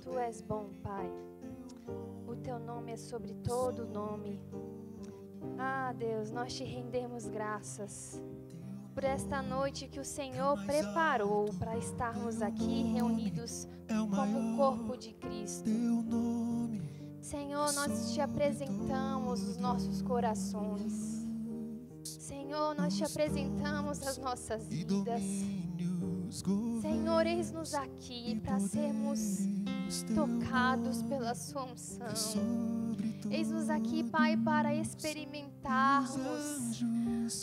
Tu és bom, Pai. O Teu nome é sobre todo nome. Ah, Deus, nós te rendemos graças por esta noite que o Senhor preparou para estarmos aqui reunidos como o corpo de Cristo. Senhor, nós te apresentamos os nossos corações. Senhor, nós te apresentamos as nossas vidas. Senhor, eis-nos aqui para sermos tocados pela sua unção. Eis-nos aqui, Pai, para experimentarmos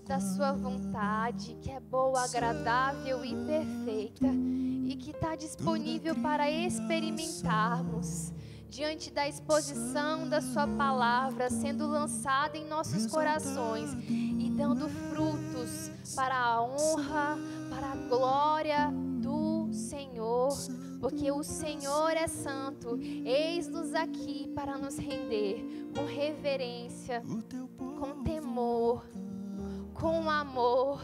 da sua vontade, que é boa, agradável e perfeita, e que está disponível para experimentarmos diante da exposição da sua palavra sendo lançada em nossos corações e dando frutos para a honra, para a glória do Senhor, porque o Senhor é santo. Eis-nos aqui para nos render com reverência, com temor, com amor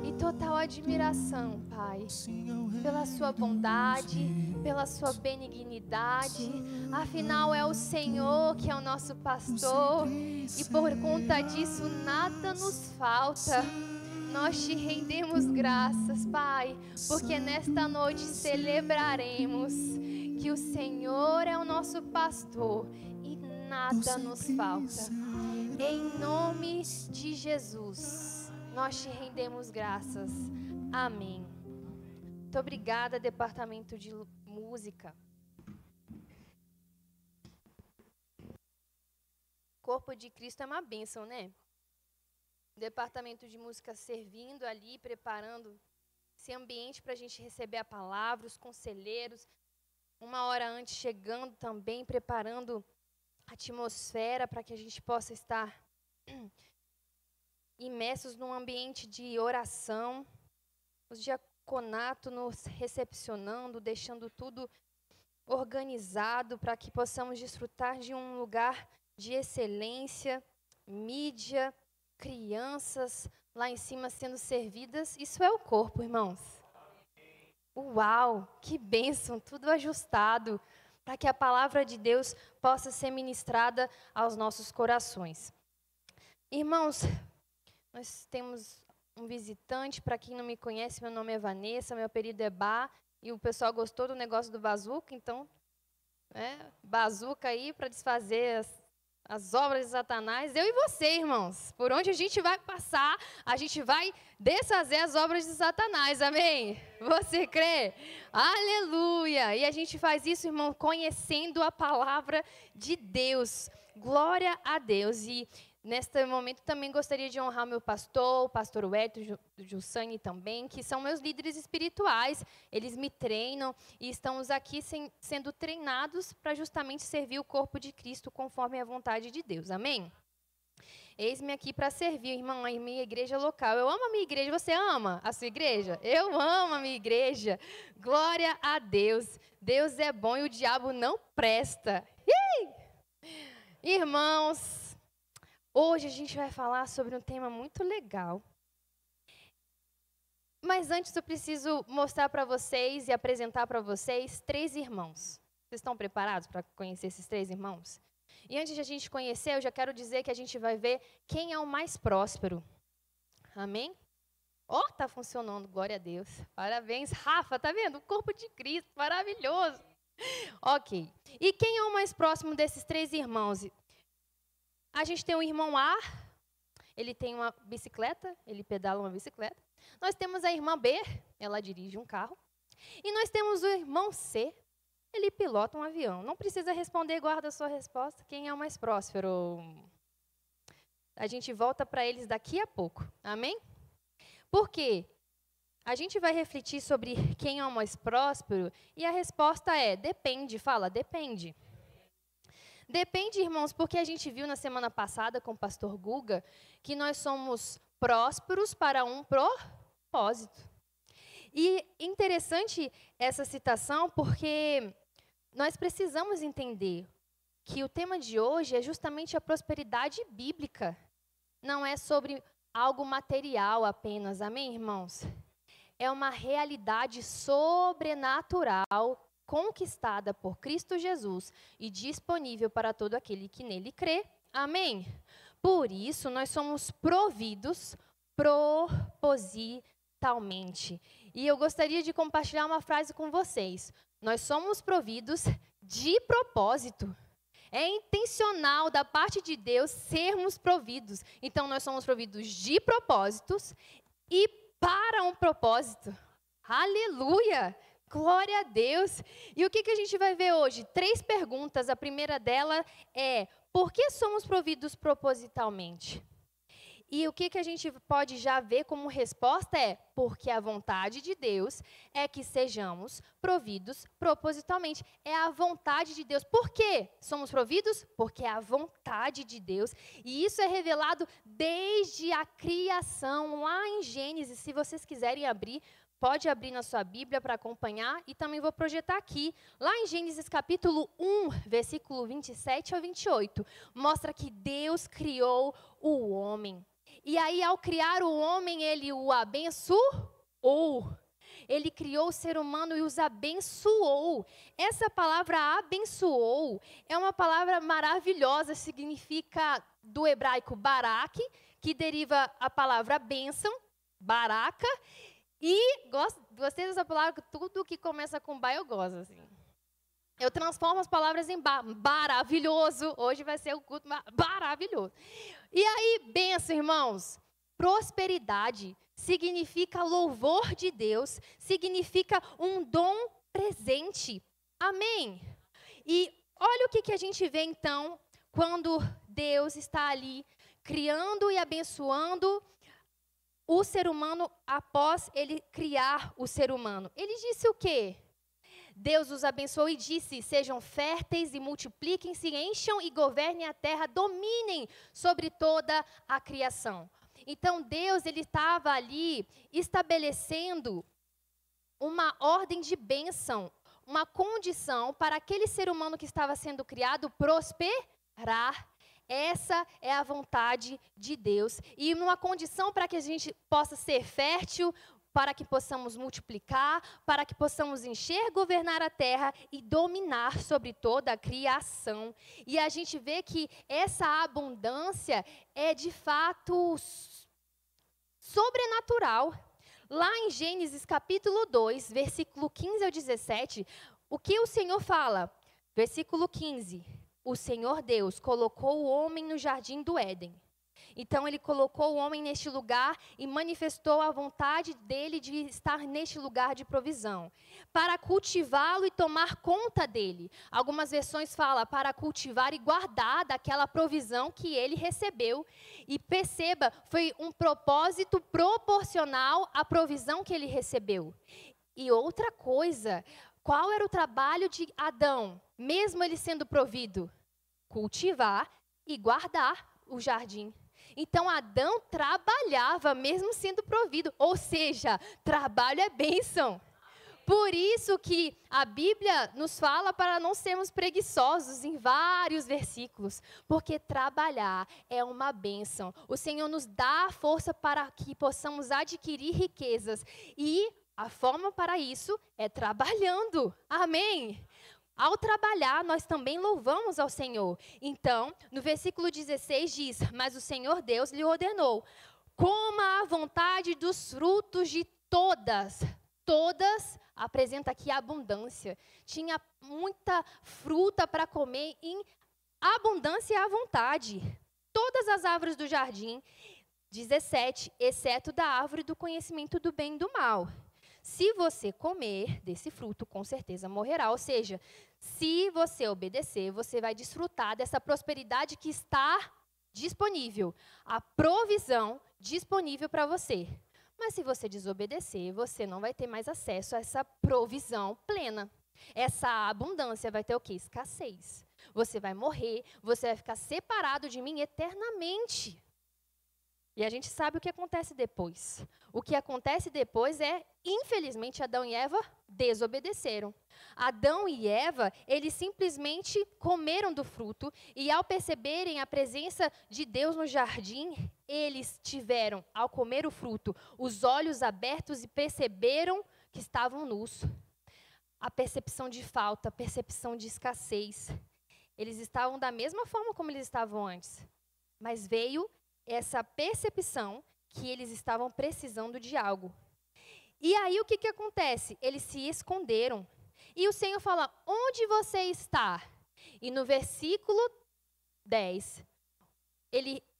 e total admiração, Pai, pela sua bondade, pela sua benignidade. Afinal, é o Senhor que é o nosso pastor e por conta disso nada nos falta. Nós te rendemos graças, Pai, porque nesta noite celebraremos que o Senhor é o nosso pastor e nada nos falta. Em nome de Jesus, nós te rendemos graças. Amém. Muito obrigada, Departamento de Música. Corpo de Cristo é uma bênção, né? Departamento de Música servindo ali, preparando esse ambiente para a gente receber a palavra, os conselheiros. Uma hora antes chegando também, preparando a atmosfera para que a gente possa estar imersos num ambiente de oração. Os diaconato nos recepcionando, deixando tudo organizado para que possamos desfrutar de um lugar de excelência, mídia, crianças lá em cima sendo servidas. Isso é o corpo, irmãos. Uau, que bênção, tudo ajustado para que a palavra de Deus possa ser ministrada aos nossos corações. Irmãos, nós temos um visitante. Para quem não me conhece, meu nome é Vanessa, meu apelido é Bá, e o pessoal gostou do negócio do bazuca, então, bazuca aí para desfazer as obras de Satanás. Eu e você, irmãos, por onde a gente vai passar, a gente vai desfazer as obras de Satanás, amém? Você crê? Aleluia! E a gente faz isso, irmão, conhecendo a palavra de Deus. Glória a Deus. E neste momento também gostaria de honrar meu pastor, o pastor Weto, o Jussane também, que são meus líderes espirituais. Eles me treinam e estamos aqui sendo treinados para justamente servir o corpo de Cristo conforme a vontade de Deus. Amém? Eis-me aqui para servir, irmão, a minha igreja local. Eu amo a minha igreja. Você ama a sua igreja? Eu amo a minha igreja. Glória a Deus. Deus é bom e o diabo não presta. Irmãos, hoje a gente vai falar sobre um tema muito legal. Mas antes eu preciso mostrar para vocês e apresentar para vocês 3 irmãos. Vocês estão preparados para conhecer esses 3 irmãos? E antes de a gente conhecer, eu já quero dizer que a gente vai ver quem é o mais próspero. Amém? Tá funcionando, glória a Deus. Parabéns, Rafa, tá vendo? O corpo de Cristo, maravilhoso. Ok. E quem é o mais próximo desses 3 irmãos? A gente tem o irmão A, ele tem uma bicicleta, ele pedala uma bicicleta. Nós temos a irmã B, ela dirige um carro. E nós temos o irmão C, ele pilota um avião. Não precisa responder, guarda a sua resposta. Quem é o mais próspero? A gente volta para eles daqui a pouco, amém? Por quê? A gente vai refletir sobre quem é o mais próspero e a resposta é, depende, fala, depende. Depende, irmãos, porque a gente viu na semana passada com o pastor Guga que nós somos prósperos para um propósito. E interessante essa citação porque nós precisamos entender que o tema de hoje é justamente a prosperidade bíblica. Não é sobre algo material apenas, amém, irmãos? É uma realidade sobrenatural conquistada por Cristo Jesus e disponível para todo aquele que nele crê. Amém? Por isso, nós somos providos propositalmente. E eu gostaria de compartilhar uma frase com vocês. Nós somos providos de propósito. É intencional da parte de Deus sermos providos. Então, nós somos providos de propósitos e para um propósito. Aleluia! Glória a Deus! E o que a gente vai ver hoje? 3 perguntas. A primeira dela é: por que somos providos propositalmente? E o que a gente pode já ver como resposta é: porque a vontade de Deus é que sejamos providos propositalmente. É a vontade de Deus. Por quê somos providos? Porque é a vontade de Deus. E isso é revelado desde a criação, lá em Gênesis. Se vocês quiserem abrir, pode abrir na sua Bíblia para acompanhar. E também vou projetar aqui. Lá em Gênesis capítulo 1, versículo 27 ao 28. Mostra que Deus criou o homem. E aí, ao criar o homem, ele o abençoou. Ele criou o ser humano e os abençoou. Essa palavra abençoou é uma palavra maravilhosa, significa do hebraico barak, que deriva a palavra bênção, baraka. E gostei dessa palavra, tudo que começa com ba eu gosto, assim. Eu transformo as palavras em maravilhoso. Hoje vai ser o culto maravilhoso. E aí, bênção, irmãos. Prosperidade significa louvor de Deus, significa um dom presente. Amém? E olha o que a gente vê, então, quando Deus está ali criando e abençoando o ser humano após ele criar o ser humano. Ele disse o quê? Deus os abençoou e disse: sejam férteis e multipliquem-se, encham e governem a terra, dominem sobre toda a criação. Então, Deus, ele estava ali estabelecendo uma ordem de bênção, uma condição para aquele ser humano que estava sendo criado prosperar. Essa é a vontade de Deus. E uma condição para que a gente possa ser fértil, para que possamos multiplicar, para que possamos encher, governar a terra e dominar sobre toda a criação. E a gente vê que essa abundância é de fato sobrenatural. Lá em Gênesis capítulo 2, versículo 15 ao 17, o que o Senhor fala? Versículo 15, o Senhor Deus colocou o homem no jardim do Éden. Então, ele colocou o homem neste lugar e manifestou a vontade dele de estar neste lugar de provisão, para cultivá-lo e tomar conta dele. Algumas versões falam para cultivar e guardar daquela provisão que ele recebeu. E perceba, foi um propósito proporcional à provisão que ele recebeu. E outra coisa, qual era o trabalho de Adão, mesmo ele sendo provido? Cultivar e guardar o jardim. Então, Adão trabalhava, mesmo sendo provido. Ou seja, trabalho é bênção. Por isso que a Bíblia nos fala para não sermos preguiçosos em vários versículos. Porque trabalhar é uma bênção. O Senhor nos dá a força para que possamos adquirir riquezas. E a forma para isso é trabalhando. Amém? Ao trabalhar, nós também louvamos ao Senhor. Então, no versículo 16 diz: mas o Senhor Deus lhe ordenou: coma à vontade dos frutos de todas. Todas, apresenta aqui a abundância. Tinha muita fruta para comer em abundância e à vontade. Todas as árvores do jardim, 17, exceto da árvore do conhecimento do bem e do mal. Se você comer desse fruto, com certeza morrerá. Ou seja, se você obedecer, você vai desfrutar dessa prosperidade que está disponível. A provisão disponível para você. Mas se você desobedecer, você não vai ter mais acesso a essa provisão plena. Essa abundância vai ter o quê? Escassez. Você vai morrer, você vai ficar separado de mim eternamente. E a gente sabe o que acontece depois. O que acontece depois é, infelizmente, Adão e Eva desobedeceram. Adão e Eva, eles simplesmente comeram do fruto e ao perceberem a presença de Deus no jardim, eles tiveram, ao comer o fruto, os olhos abertos e perceberam que estavam nus. a percepção de falta, a percepção de escassez. Eles estavam da mesma forma como eles estavam antes, mas veio essa percepção que eles estavam precisando de algo. E aí o que acontece? Eles se esconderam. E o Senhor fala, onde você está? E no versículo 10,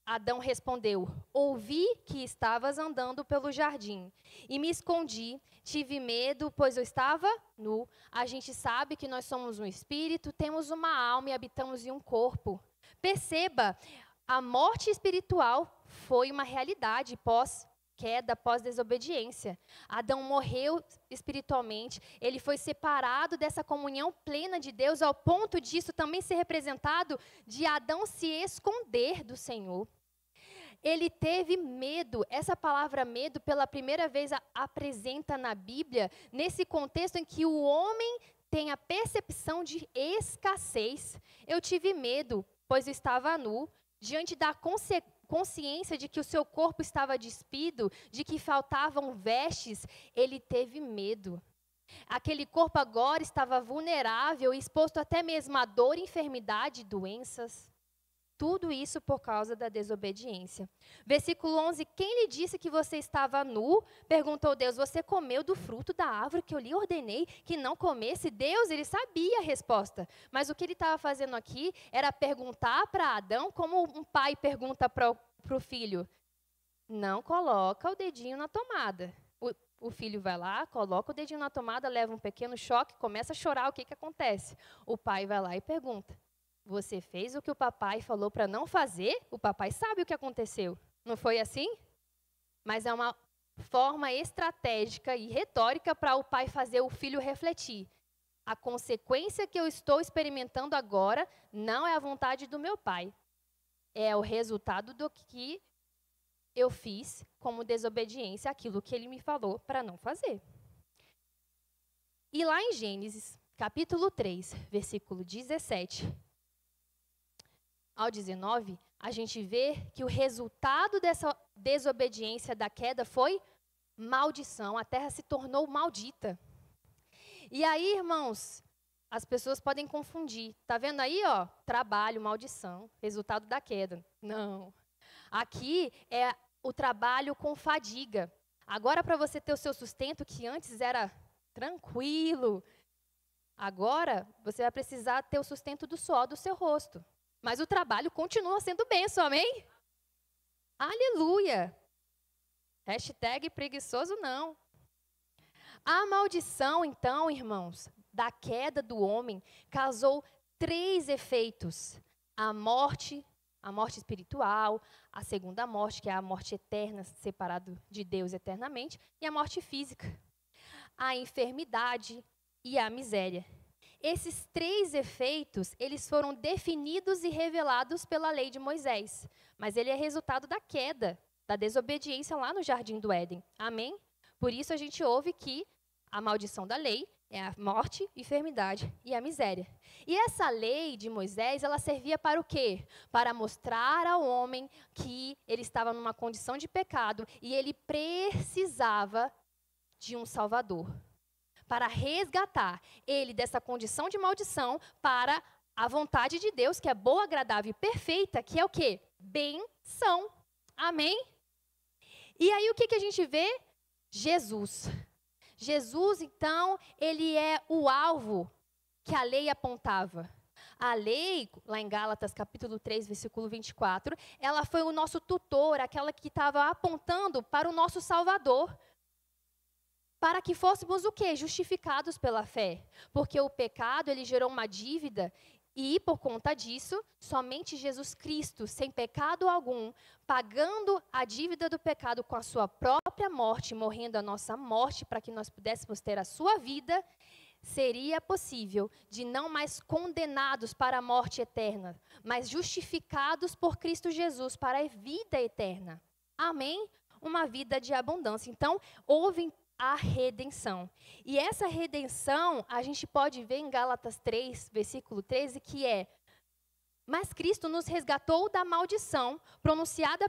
Adão respondeu, ouvi que estavas andando pelo jardim e me escondi, tive medo, pois eu estava nu. A gente sabe que nós somos um espírito, temos uma alma e habitamos em um corpo. Perceba, a morte espiritual foi uma realidade pós-queda, pós-desobediência. Adão morreu espiritualmente, ele foi separado dessa comunhão plena de Deus, ao ponto disso também ser representado de Adão se esconder do Senhor. Ele teve medo. Essa palavra medo, pela primeira vez, apresenta na Bíblia, nesse contexto em que o homem tem a percepção de escassez. Eu tive medo, pois eu estava nu, diante da consciência de que o seu corpo estava despido, de que faltavam vestes, ele teve medo. Aquele corpo agora estava vulnerável, exposto até mesmo à dor, enfermidade, doenças. Tudo isso por causa da desobediência. Versículo 11, quem lhe disse que você estava nu? Perguntou Deus, você comeu do fruto da árvore que eu lhe ordenei que não comesse? Deus, ele sabia a resposta. Mas o que ele estava fazendo aqui era perguntar para Adão, como um pai pergunta para o filho. Não coloca o dedinho na tomada. O filho vai lá, coloca o dedinho na tomada, leva um pequeno choque, começa a chorar, o que acontece? O pai vai lá e pergunta. Você fez o que o papai falou para não fazer? O papai sabe o que aconteceu. Não foi assim? Mas é uma forma estratégica e retórica para o pai fazer o filho refletir. A consequência que eu estou experimentando agora não é a vontade do meu pai. É o resultado do que eu fiz como desobediência àquilo que ele me falou para não fazer. E lá em Gênesis, capítulo 3, versículo 17... ao 19, a gente vê que o resultado dessa desobediência da queda foi maldição. A terra se tornou maldita. E aí, irmãos, as pessoas podem confundir. Tá vendo aí, ó? Trabalho, maldição, resultado da queda. Não. Aqui é o trabalho com fadiga. Agora, para você ter o seu sustento, que antes era tranquilo, agora você vai precisar ter o sustento do suor do seu rosto. Mas o trabalho continua sendo bênção, amém? Aleluia! Hashtag preguiçoso não. A maldição, então, irmãos, da queda do homem, causou 3 efeitos. A morte espiritual, a segunda morte, que é a morte eterna, separado de Deus eternamente, e a morte física. A enfermidade e a miséria. Esses 3 efeitos, eles foram definidos e revelados pela lei de Moisés. Mas ele é resultado da queda, da desobediência lá no Jardim do Éden. Amém? Por isso a gente ouve que a maldição da lei é a morte, enfermidade e a miséria. E essa lei de Moisés, ela servia para o quê? Para mostrar ao homem que ele estava numa condição de pecado e ele precisava de um Salvador. Para resgatar ele dessa condição de maldição para a vontade de Deus, que é boa, agradável e perfeita, que é o quê? Benção. Amém? E aí o que a gente vê? Jesus. Jesus, então, ele é o alvo que a lei apontava. A lei, lá em Gálatas, capítulo 3, versículo 24, ela foi o nosso tutor, aquela que estava apontando para o nosso Salvador. Para que fôssemos o quê? Justificados pela fé. Porque o pecado, ele gerou uma dívida e, por conta disso, somente Jesus Cristo, sem pecado algum, pagando a dívida do pecado com a sua própria morte, morrendo a nossa morte para que nós pudéssemos ter a sua vida, seria possível de não mais condenados para a morte eterna, mas justificados por Cristo Jesus para a vida eterna. Amém? Uma vida de abundância. Então, houve a redenção. E essa redenção, a gente pode ver em Gálatas 3, versículo 13, que é: mas Cristo nos resgatou da maldição pronunciada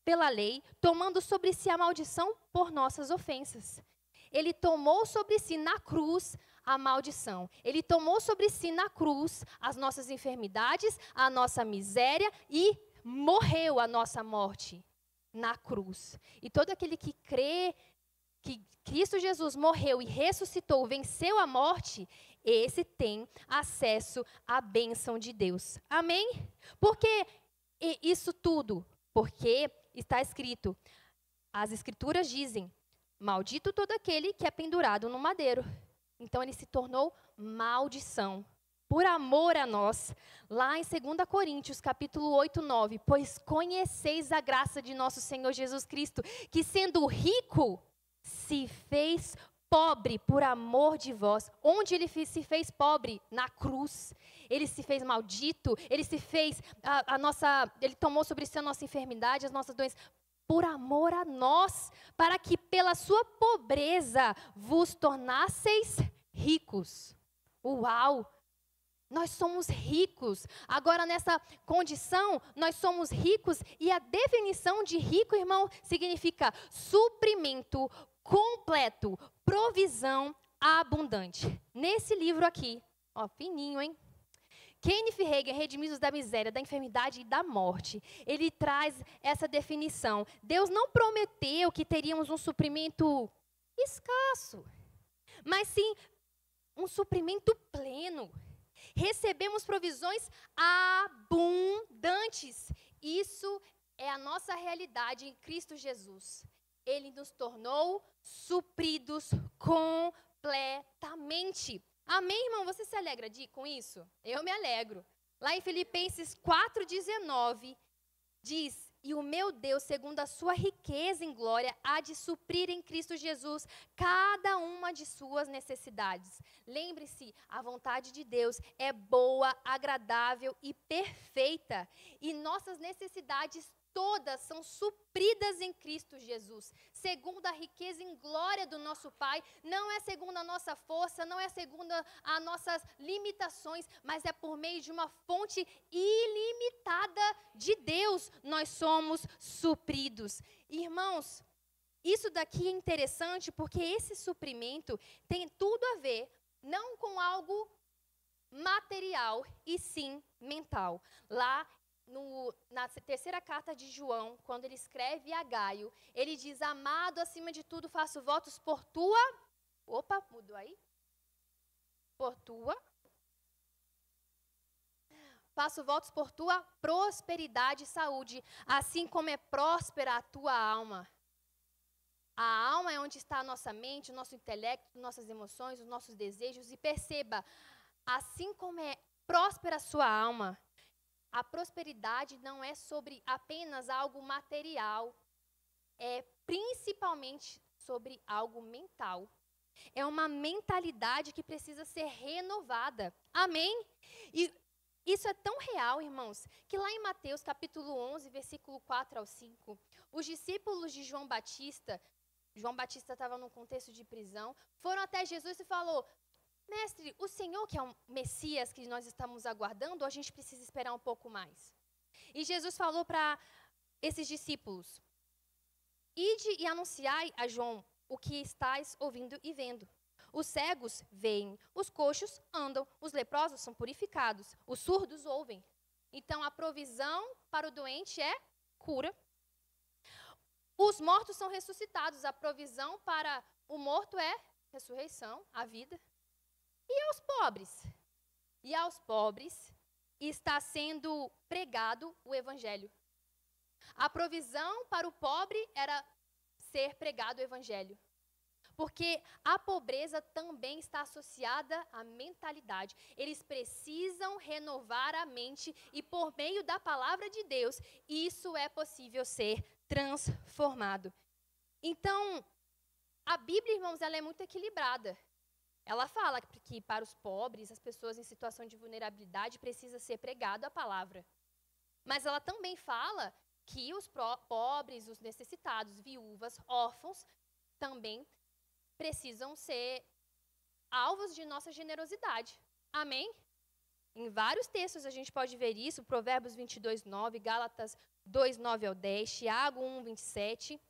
pela lei, tomando sobre si a maldição por nossas ofensas. Ele tomou sobre si na cruz a maldição. Ele tomou sobre si na cruz as nossas enfermidades, a nossa miséria e morreu a nossa morte na cruz. E todo aquele que crê que Cristo Jesus morreu e ressuscitou, venceu a morte, esse tem acesso à bênção de Deus. Amém? Por que isso tudo? Porque está escrito, as escrituras dizem, maldito todo aquele que é pendurado no madeiro. Então ele se tornou maldição, por amor a nós. Lá em 2 Coríntios, capítulo 8, 9, pois conheceis a graça de nosso Senhor Jesus Cristo, que sendo rico, se fez pobre por amor de vós. Onde ele se fez pobre? Na cruz. Ele se fez maldito, ele se fez ele tomou sobre si a nossa enfermidade, as nossas doenças, por amor a nós, para que pela sua pobreza vos tornasseis ricos. Uau! Nós somos ricos. Agora, nessa condição, nós somos ricos, e a definição de rico, irmão, significa suprimento completo, provisão abundante. Nesse livro aqui, ó, fininho, hein? Kenneth Hagin, Redimidos da Miséria, da Enfermidade e da Morte, ele traz essa definição. Deus não prometeu que teríamos um suprimento escasso, mas sim um suprimento pleno. Recebemos provisões abundantes. Isso é a nossa realidade em Cristo Jesus. Ele nos tornou supridos completamente. Amém, irmão? Você se alegra com isso? Eu me alegro. Lá em Filipenses 4,19, diz, e o meu Deus, segundo a sua riqueza em glória, há de suprir em Cristo Jesus cada uma de suas necessidades. Lembre-se, a vontade de Deus é boa, agradável e perfeita. E nossas necessidades todas são supridas em Cristo Jesus, segundo a riqueza em glória do nosso Pai. Não é segundo a nossa força, não é segundo as nossas limitações, mas é por meio de uma fonte ilimitada de Deus, nós somos supridos. Irmãos, isso daqui é interessante porque esse suprimento tem tudo a ver, não com algo material, e sim mental. Lá na terceira carta de João, quando ele escreve a Gaio, ele diz, amado, acima de tudo, faço votos por tua... Opa, mudou aí? Por tua... Faço votos por tua prosperidade e saúde, assim como é próspera a tua alma. A alma é onde está a nossa mente, o nosso intelecto, nossas emoções, os nossos desejos. E perceba, assim como é próspera a sua alma, a prosperidade não é sobre apenas algo material, é principalmente sobre algo mental. É uma mentalidade que precisa ser renovada. Amém? E isso é tão real, irmãos, que lá em Mateus capítulo 11, versículo 4 ao 5, os discípulos de João Batista estava num contexto de prisão, foram até Jesus e falou, mestre, o Senhor que é o Messias que nós estamos aguardando, ou a gente precisa esperar um pouco mais? E Jesus falou para esses discípulos, ide e anunciai a João o que estáis ouvindo e vendo. Os cegos veem, os coxos andam, os leprosos são purificados, os surdos ouvem. Então a provisão para o doente é cura. Os mortos são ressuscitados, a provisão para o morto é ressurreição, a vida. E aos pobres? E aos pobres está sendo pregado o evangelho. A provisão para o pobre era ser pregado o evangelho. Porque a pobreza também está associada à mentalidade. Eles precisam renovar a mente e por meio da palavra de Deus, isso é possível ser transformado. Então, a Bíblia, irmãos, ela é muito equilibrada. Ela fala que para os pobres, as pessoas em situação de vulnerabilidade, precisa ser pregado a palavra. Mas ela também fala que os pobres, os necessitados, viúvas, órfãos, também precisam ser alvos de nossa generosidade. Amém? Em vários textos a gente pode ver isso, Provérbios 22, 9, Gálatas 2, 9 ao 10, Tiago 1, 27.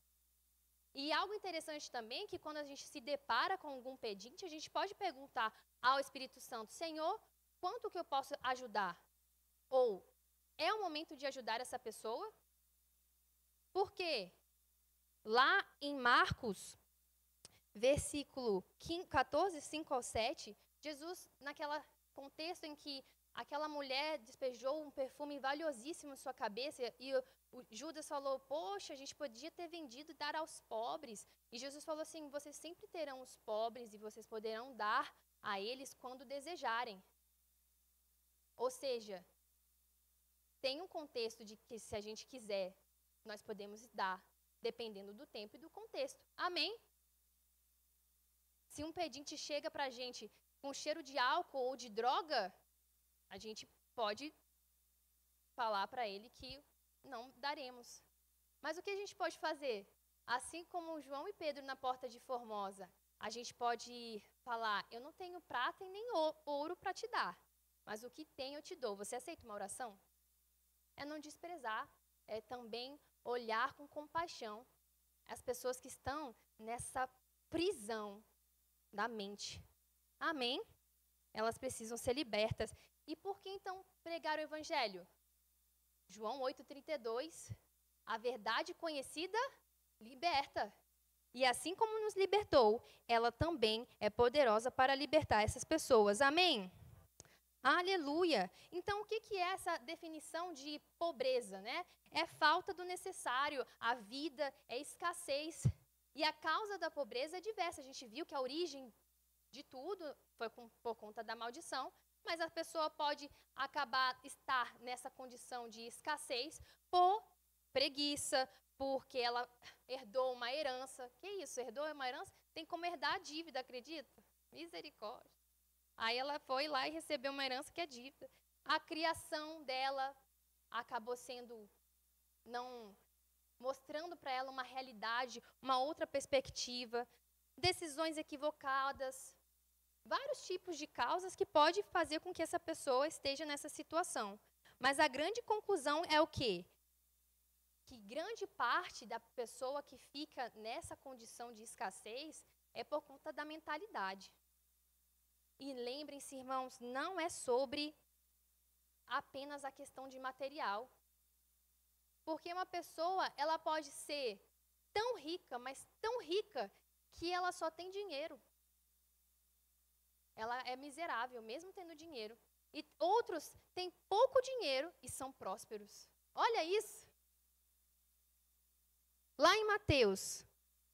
E algo interessante também é que quando a gente se depara com algum pedinte, a gente pode perguntar ao Espírito Santo, Senhor, quanto que eu posso ajudar? Ou, é o momento de ajudar essa pessoa? Porque lá em Marcos, versículo 14, 5 ao 7, Jesus, naquele contexto em que aquela mulher despejou um perfume valiosíssimo em sua cabeça e o Judas falou, poxa, a gente podia ter vendido e dar aos pobres. E Jesus falou assim, vocês sempre terão os pobres e vocês poderão dar a eles quando desejarem. Ou seja, tem um contexto de que se a gente quiser, nós podemos dar, dependendo do tempo e do contexto. Amém? Se um pedinte chega pra gente com cheiro de álcool ou de droga, a gente pode falar para ele que não daremos. Mas o que a gente pode fazer? Assim como João e Pedro na porta de Formosa, a gente pode falar, eu não tenho prata e nem ouro para te dar, mas o que tenho eu te dou. Você aceita uma oração? É não desprezar, é também olhar com compaixão as pessoas que estão nessa prisão da mente. Amém? Elas precisam ser libertas. E por que então pregar o evangelho? João 8,32, a verdade conhecida liberta. E assim como nos libertou, ela também é poderosa para libertar essas pessoas. Amém? Aleluia! Então, o que é essa definição de pobreza, né? É falta do necessário, a vida é escassez. E a causa da pobreza é diversa. A gente viu que a origem de tudo foi por conta da maldição, mas a pessoa pode acabar estar nessa condição de escassez por preguiça, porque ela herdou uma herança. Que isso, herdou uma herança? Tem como herdar a dívida, acredita? Misericórdia. Aí ela foi lá e recebeu uma herança que é dívida. A criação dela acabou sendo, não mostrando para ela uma realidade, uma outra perspectiva, decisões equivocadas, vários tipos de causas que podem fazer com que essa pessoa esteja nessa situação. Mas a grande conclusão é o quê? Que grande parte da pessoa que fica nessa condição de escassez é por conta da mentalidade. E lembrem-se, irmãos, não é sobre apenas a questão de material. Porque uma pessoa, ela pode ser tão rica, mas tão rica, que ela só tem dinheiro. Ela é miserável, mesmo tendo dinheiro. E outros têm pouco dinheiro e são prósperos. Olha isso! Lá em Mateus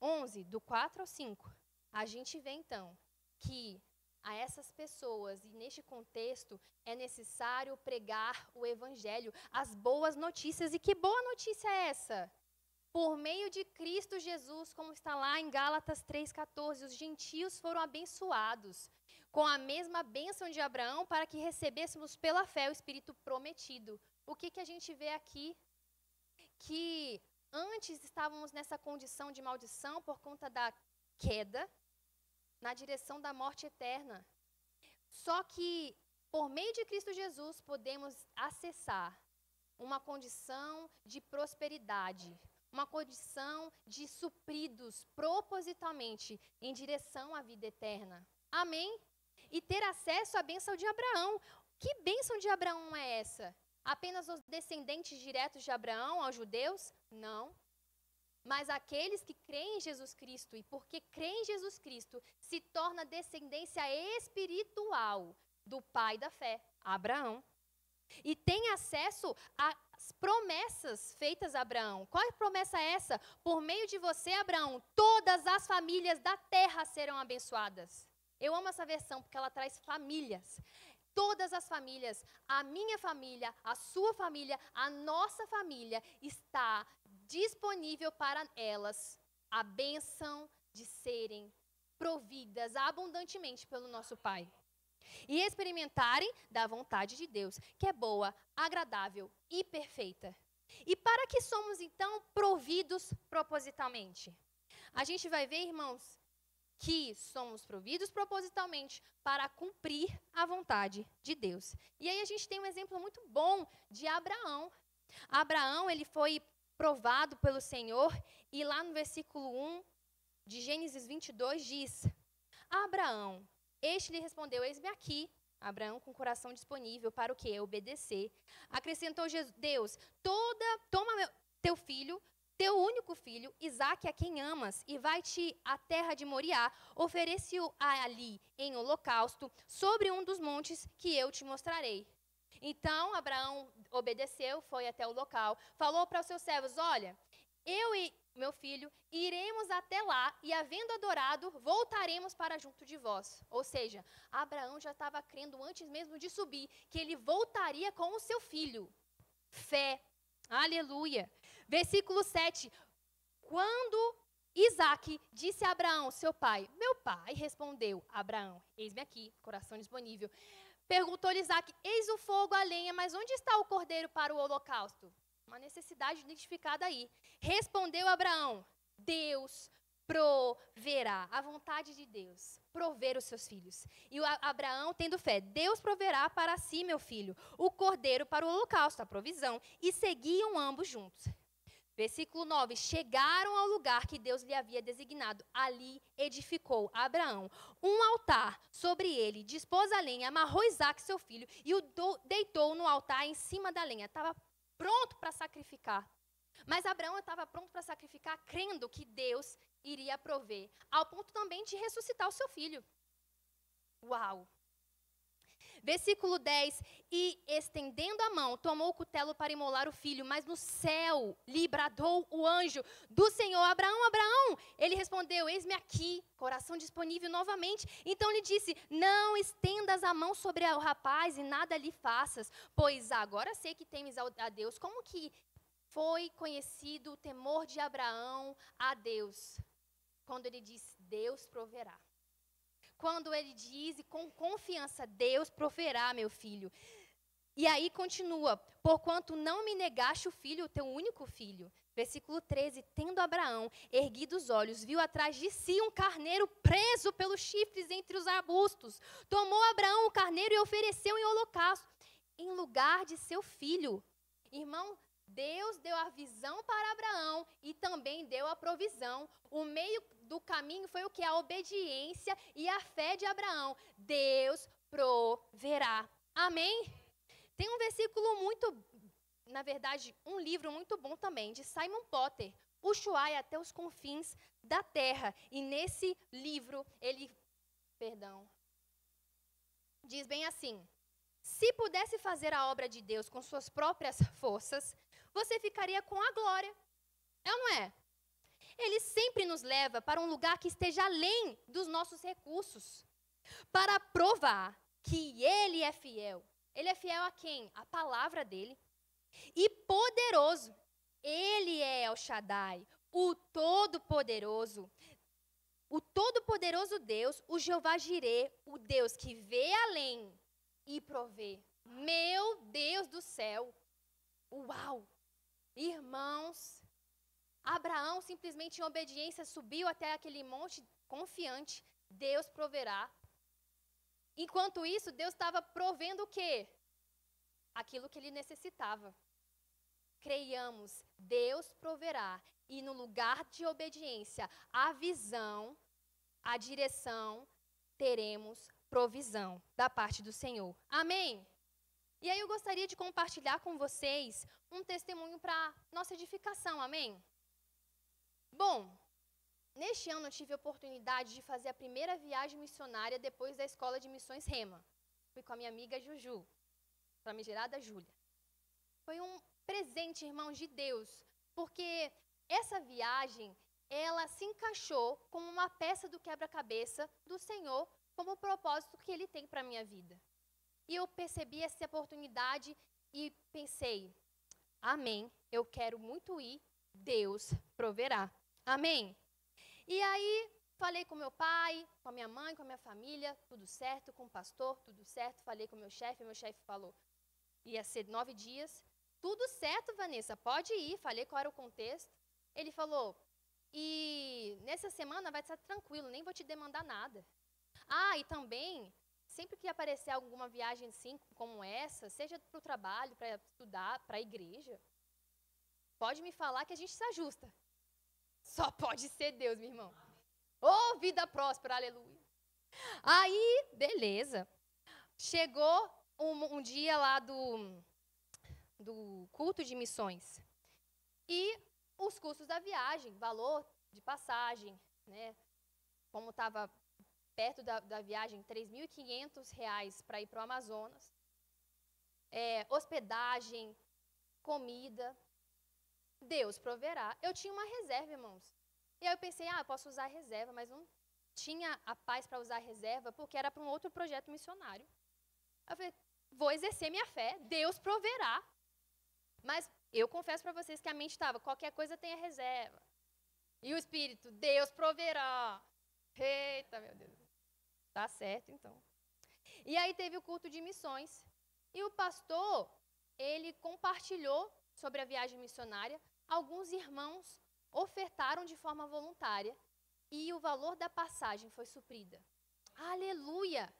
11, do 4 ao 5, a gente vê então que a essas pessoas, e neste contexto, é necessário pregar o evangelho, as boas notícias. E que boa notícia é essa? Por meio de Cristo Jesus, como está lá em Gálatas 3,14, os gentios foram abençoados com a mesma bênção de Abraão para que recebêssemos pela fé o Espírito prometido. O que a gente vê aqui? Que antes estávamos nessa condição de maldição por conta da queda, na direção da morte eterna. Só que, por meio de Cristo Jesus, podemos acessar uma condição de prosperidade, uma condição de supridos propositalmente em direção à vida eterna. Amém? E ter acesso à bênção de Abraão. Que bênção de Abraão é essa? Apenas os descendentes diretos de Abraão, aos judeus? Não. Mas aqueles que creem em Jesus Cristo, e porque creem em Jesus Cristo, se torna descendência espiritual do pai da fé, Abraão. E tem acesso às promessas feitas a Abraão. Qual é a promessa essa? Por meio de você, Abraão, todas as famílias da terra serão abençoadas. Eu amo essa versão porque ela traz famílias. Todas as famílias, a minha família, a sua família, a nossa família está disponível para elas a bênção de serem providas abundantemente pelo nosso Pai. E experimentarem da vontade de Deus, que é boa, agradável e perfeita. E para que somos, então, providos propositalmente? A gente vai ver, irmãos, que somos providos propositalmente para cumprir a vontade de Deus. E aí a gente tem um exemplo muito bom de Abraão. Abraão, ele foi provado pelo Senhor. E lá no versículo 1 de Gênesis 22 diz: Abraão, este lhe respondeu, eis-me aqui. Abraão com o coração disponível para o quê? Obedecer. Acrescentou Deus, toma teu filho, teu único filho, Isaque, a quem amas, e vai-te à terra de Moriá, oferece-o ali em holocausto, sobre um dos montes que eu te mostrarei. Então, Abraão obedeceu, foi até o local, falou para os seus servos, olha, eu e meu filho iremos até lá e, havendo adorado, voltaremos para junto de vós. Ou seja, Abraão já estava crendo antes mesmo de subir, que ele voltaria com o seu filho. Fé. Aleluia. Versículo 7. Quando Isaque disse a Abraão, seu pai, meu pai, respondeu Abraão, eis-me aqui, coração disponível. Perguntou-lhe Isaque, eis o fogo, a lenha, mas onde está o cordeiro para o holocausto? Uma necessidade identificada aí. Respondeu Abraão, Deus proverá. A vontade de Deus, prover os seus filhos. E Abraão, tendo fé, Deus proverá para si, meu filho, o cordeiro para o holocausto, a provisão. E seguiam ambos juntos. Versículo 9, chegaram ao lugar que Deus lhe havia designado. Ali edificou Abraão um altar sobre ele, dispôs a lenha, amarrou Isaque, seu filho, e o deitou no altar em cima da lenha. Estava pronto para sacrificar. Mas Abraão estava pronto para sacrificar, crendo que Deus iria prover, ao ponto também de ressuscitar o seu filho. Uau! Versículo 10, e estendendo a mão, tomou o cutelo para imolar o filho, mas no céu lhe bradou o anjo do Senhor, Abraão, Abraão. Ele respondeu, eis-me aqui, coração disponível novamente. Então lhe disse, não estendas a mão sobre o rapaz e nada lhe faças, pois agora sei que temes a Deus. Como que foi conhecido o temor de Abraão a Deus? Quando ele diz, Deus proverá. Quando ele diz com confiança, Deus proverá, meu filho. E aí continua, porquanto não me negaste o filho, o teu único filho. Versículo 13, tendo Abraão erguido os olhos, viu atrás de si um carneiro preso pelos chifres entre os arbustos. Tomou Abraão o carneiro e ofereceu em holocausto, em lugar de seu filho. Irmão, Deus deu a visão para Abraão e também deu a provisão. O meio do caminho foi o que? A obediência e a fé de Abraão. Deus proverá. Amém? Tem um versículo na verdade, um livro muito bom também, de Simon Potter, Ushuai até os confins da terra. E nesse livro, diz bem assim, se pudesse fazer a obra de Deus com suas próprias forças, você ficaria com a glória. É ou não é? Ele sempre nos leva para um lugar que esteja além dos nossos recursos, para provar que Ele é fiel. Ele é fiel a quem? A palavra dEle. E poderoso. Ele é El Shaddai, o Todo-Poderoso. O Todo-Poderoso Deus, o Jeová Jireh, o Deus que vê além e provê. Meu Deus do céu. Uau! Irmãos, Abraão simplesmente em obediência subiu até aquele monte confiante, Deus proverá. Enquanto isso, Deus estava provendo o quê? Aquilo que ele necessitava. Creiamos, Deus proverá. E no lugar de obediência, a visão, a direção, teremos provisão da parte do Senhor. Amém? E aí eu gostaria de compartilhar com vocês um testemunho para nossa edificação, amém? Bom, neste ano eu tive a oportunidade de fazer a primeira viagem missionária depois da Escola de Missões Rema. Fui com a minha amiga Juju, famigerada Júlia. Foi um presente, irmãos, de Deus, porque essa viagem, ela se encaixou como uma peça do quebra-cabeça do Senhor, como o propósito que Ele tem para a minha vida. E eu percebi essa oportunidade e pensei, amém, eu quero muito ir, Deus proverá. Amém? E aí, falei com meu pai, com a minha mãe, com a minha família, tudo certo, com o pastor, tudo certo. Falei com o meu chefe falou, ia ser 9 dias. Tudo certo, Vanessa, pode ir. Falei qual era o contexto. Ele falou, e nessa semana vai estar tranquilo, nem vou te demandar nada. Ah, e também, sempre que aparecer alguma viagem assim, como essa, seja para o trabalho, para estudar, para a igreja, pode me falar que a gente se ajusta. Só pode ser Deus, meu irmão. Ô, vida próspera, aleluia. Aí, beleza. Chegou um dia lá do culto de missões. E os custos da viagem, valor de passagem, né? Como estava perto da viagem, R$3.500 para ir para o Amazonas. Hospedagem, comida. Deus proverá. Eu tinha uma reserva, irmãos. E aí eu pensei, eu posso usar a reserva, mas não tinha a paz para usar a reserva, porque era para um outro projeto missionário. Eu falei, vou exercer minha fé, Deus proverá. Mas eu confesso para vocês que a mente estava, qualquer coisa tem a reserva. E o Espírito, Deus proverá. Eita, meu Deus. Tá certo, então. E aí teve o culto de missões. E o pastor, ele compartilhou sobre a viagem missionária. Alguns irmãos ofertaram de forma voluntária. E o valor da passagem foi suprida. Aleluia!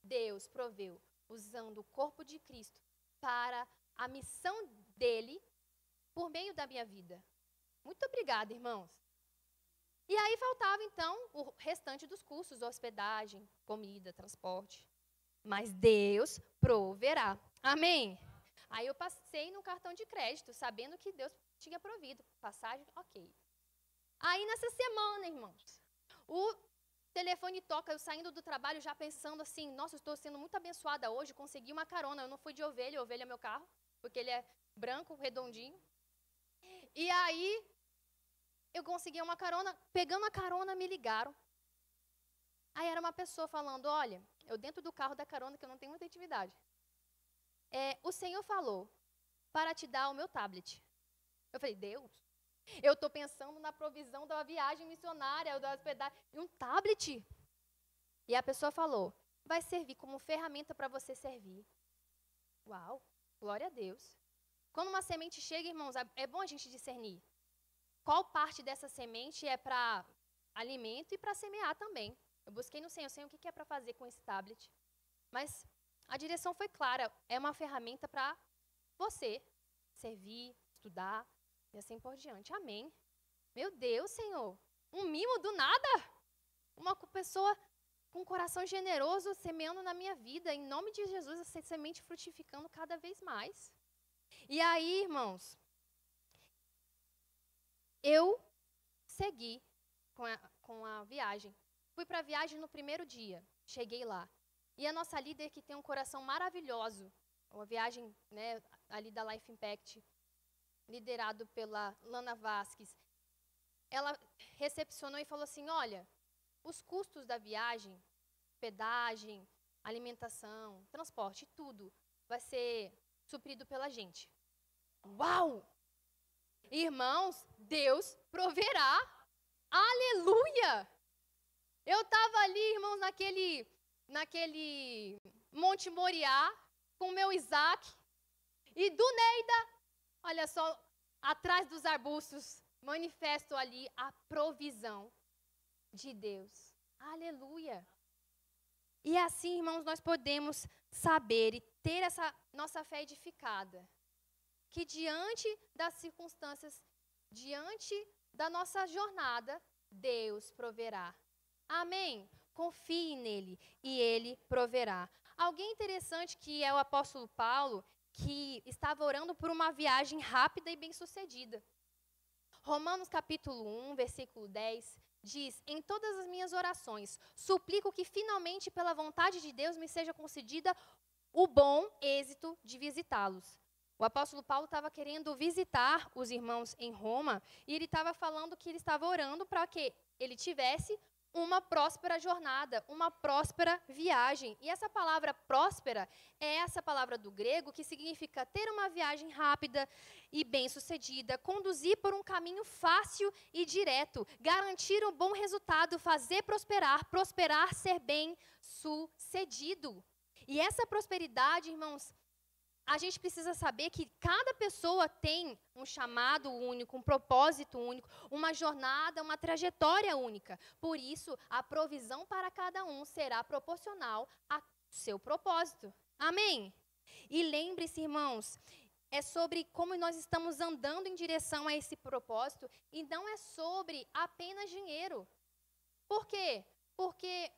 Deus proveu, usando o corpo de Cristo para a missão dele por meio da minha vida. Muito obrigada, irmãos. E aí faltava, então, o restante dos custos, hospedagem, comida, transporte. Mas Deus proverá. Amém? Aí eu passei no cartão de crédito, sabendo que Deus tinha provido. Passagem, ok. Aí nessa semana, irmãos, o telefone toca, eu saindo do trabalho já pensando assim, nossa, eu estou sendo muito abençoada hoje, consegui uma carona. Eu não fui de ovelha é meu carro, porque ele é branco, redondinho. E aí, eu consegui uma carona, pegando a carona, me ligaram. Aí era uma pessoa falando, olha, eu dentro do carro da carona, que eu não tenho muita intimidade. O Senhor falou para te dar o meu tablet. Eu falei, Deus, eu estou pensando na provisão da viagem missionária, da hospedagem, e um tablet. E a pessoa falou, vai servir como ferramenta para você servir. Uau, glória a Deus. Quando uma semente chega, irmãos, é bom a gente discernir. Qual parte dessa semente é para alimento e para semear também. Eu busquei no Senhor, o que é para fazer com esse tablet? Mas a direção foi clara, é uma ferramenta para você servir, estudar e assim por diante. Amém. Meu Deus, Senhor, um mimo do nada? Uma pessoa com um coração generoso semeando na minha vida, em nome de Jesus, essa semente frutificando cada vez mais. E aí, irmãos, eu segui com a viagem. Fui para a viagem no primeiro dia, cheguei lá. E a nossa líder, que tem um coração maravilhoso, uma viagem, né, ali da Life Impact, liderado pela Lana Vasquez, ela recepcionou e falou assim, olha, os custos da viagem, hospedagem, alimentação, transporte, tudo, vai ser suprido pela gente. Uau! Irmãos, Deus proverá. Aleluia! Eu estava ali, irmãos, naquele Monte Moriá, com o meu Isaac, e do Neida, olha só, atrás dos arbustos, manifesto ali a provisão de Deus. Aleluia! E assim, irmãos, nós podemos saber e ter essa nossa fé edificada, que diante das circunstâncias, diante da nossa jornada, Deus proverá. Amém? Confie nele e ele proverá. Alguém interessante que é o apóstolo Paulo, que estava orando por uma viagem rápida e bem-sucedida. Romanos capítulo 1, versículo 10, diz, em todas as minhas orações, suplico que finalmente pela vontade de Deus me seja concedida o bom êxito de visitá-los. O apóstolo Paulo estava querendo visitar os irmãos em Roma e ele estava falando que ele estava orando para que ele tivesse uma próspera jornada, uma próspera viagem. E essa palavra próspera é essa palavra do grego que significa ter uma viagem rápida e bem-sucedida, conduzir por um caminho fácil e direto, garantir um bom resultado, fazer prosperar, prosperar, ser bem-sucedido. E essa prosperidade, irmãos, a gente precisa saber que cada pessoa tem um chamado único, um propósito único, uma jornada, uma trajetória única. Por isso, a provisão para cada um será proporcional ao seu propósito. Amém? E lembre-se, irmãos, é sobre como nós estamos andando em direção a esse propósito e não é sobre apenas dinheiro. Por quê? Porque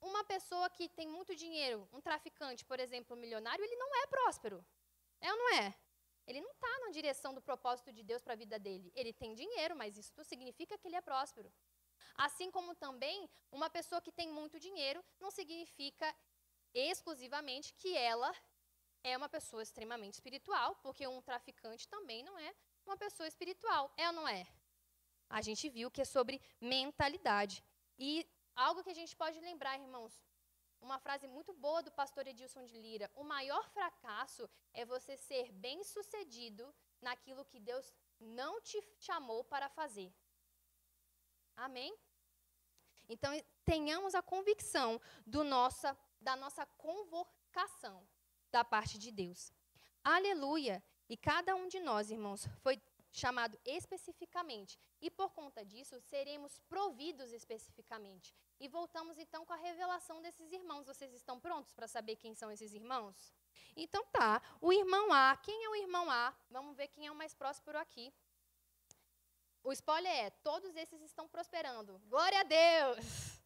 uma pessoa que tem muito dinheiro, um traficante, por exemplo, um milionário, ele não é próspero. É ou não é? Ele não está na direção do propósito de Deus para a vida dele. Ele tem dinheiro, mas isso não significa que ele é próspero. Assim como também, uma pessoa que tem muito dinheiro não significa exclusivamente que ela é uma pessoa extremamente espiritual, porque um traficante também não é uma pessoa espiritual. É ou não é? A gente viu que é sobre mentalidade. E algo que a gente pode lembrar, irmãos, uma frase muito boa do pastor Edilson de Lira: o maior fracasso é você ser bem-sucedido naquilo que Deus não te chamou para fazer. Amém? Então, tenhamos a convicção da nossa convocação da parte de Deus. Aleluia! E cada um de nós, irmãos, foi chamado especificamente. E por conta disso, seremos providos especificamente. E voltamos então com a revelação desses irmãos. Vocês estão prontos para saber quem são esses irmãos? Então tá, o irmão A. Quem é o irmão A? Vamos ver quem é o mais próspero aqui. O spoiler é, todos esses estão prosperando. Glória a Deus!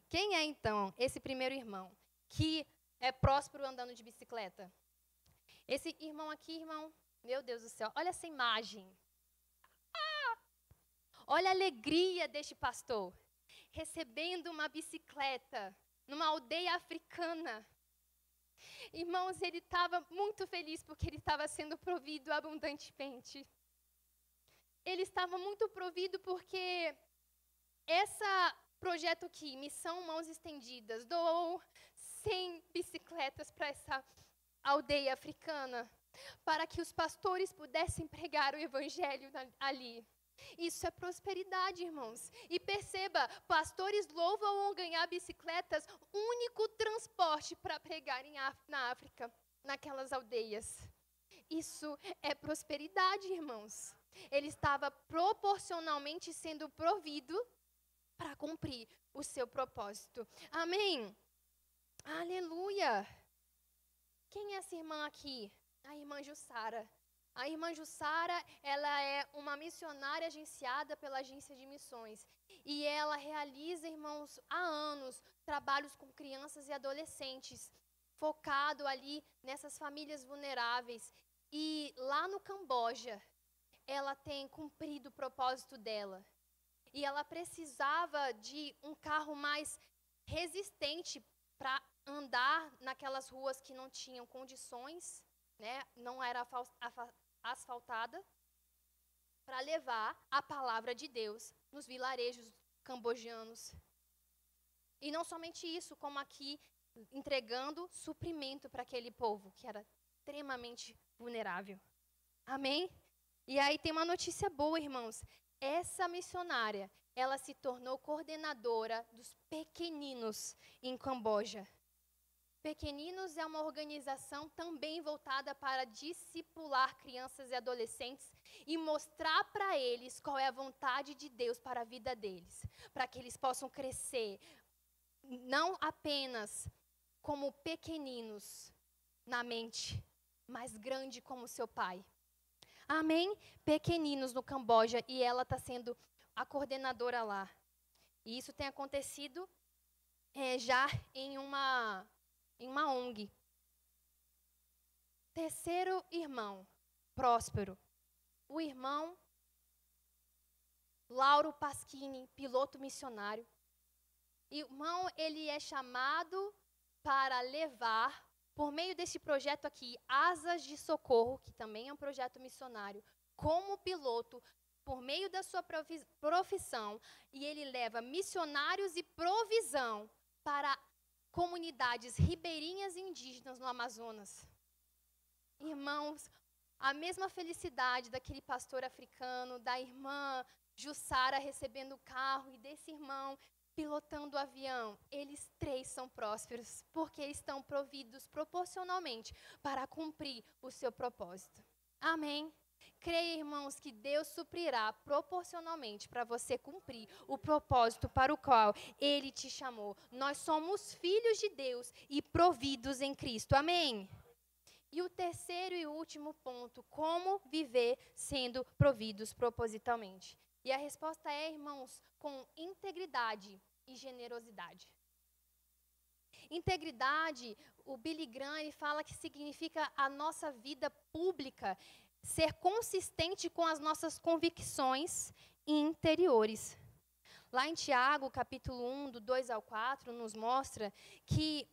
Quem é então esse primeiro irmão que é próspero andando de bicicleta? Esse irmão aqui, irmão, meu Deus do céu, olha essa imagem. Olha a alegria deste pastor, recebendo uma bicicleta numa aldeia africana. Irmãos, ele estava muito feliz porque ele estava sendo provido abundantemente. Ele estava muito provido porque esse projeto aqui, Missão Mãos Estendidas, doou 100 bicicletas para essa aldeia africana, para que os pastores pudessem pregar o evangelho ali. Isso é prosperidade, irmãos. E perceba, pastores louvam ganhar bicicletas, único transporte para pregar na África, naquelas aldeias. Isso é prosperidade, irmãos. Ele estava proporcionalmente sendo provido para cumprir o seu propósito. Amém? Aleluia! Quem é essa irmã aqui? A irmã Jussara. A irmã Jussara, ela é uma missionária agenciada pela Agência de Missões. E ela realiza, irmãos, há anos, trabalhos com crianças e adolescentes, focado ali nessas famílias vulneráveis. E lá no Camboja, ela tem cumprido o propósito dela. E ela precisava de um carro mais resistente para andar naquelas ruas que não tinham condições, né? Não era asfaltada, para levar a palavra de Deus nos vilarejos cambojanos. E não somente isso, como aqui, entregando suprimento para aquele povo, que era extremamente vulnerável. Amém? E aí tem uma notícia boa, irmãos. Essa missionária, ela se tornou coordenadora dos pequeninos em Camboja. Pequeninos é uma organização também voltada para discipular crianças e adolescentes e mostrar para eles qual é a vontade de Deus para a vida deles, para que eles possam crescer, não apenas como pequeninos na mente, mas grande como seu pai. Amém? Pequeninos no Camboja, e ela está sendo a coordenadora lá. E isso tem acontecido já em uma ONG. Terceiro irmão, próspero. O irmão Lauro Paschini, piloto missionário. Irmão, ele é chamado para levar, por meio desse projeto aqui, Asas de Socorro, que também é um projeto missionário, como piloto, por meio da sua profissão, e ele leva missionários e provisão para comunidades ribeirinhas e indígenas no Amazonas. Irmãos, a mesma felicidade daquele pastor africano, da irmã Jussara recebendo o carro e desse irmão pilotando o avião, eles três são prósperos, porque estão providos proporcionalmente para cumprir o seu propósito. Amém? Creia, irmãos, que Deus suprirá proporcionalmente para você cumprir o propósito para o qual Ele te chamou. Nós somos filhos de Deus e providos em Cristo. Amém? E o terceiro e último ponto, como viver sendo providos propositalmente? E a resposta é, irmãos, com integridade e generosidade. Integridade, o Billy Graham ele fala que significa a nossa vida pública ser consistente com as nossas convicções interiores. Lá em Tiago, capítulo 1, do 2 ao 4, nos mostra que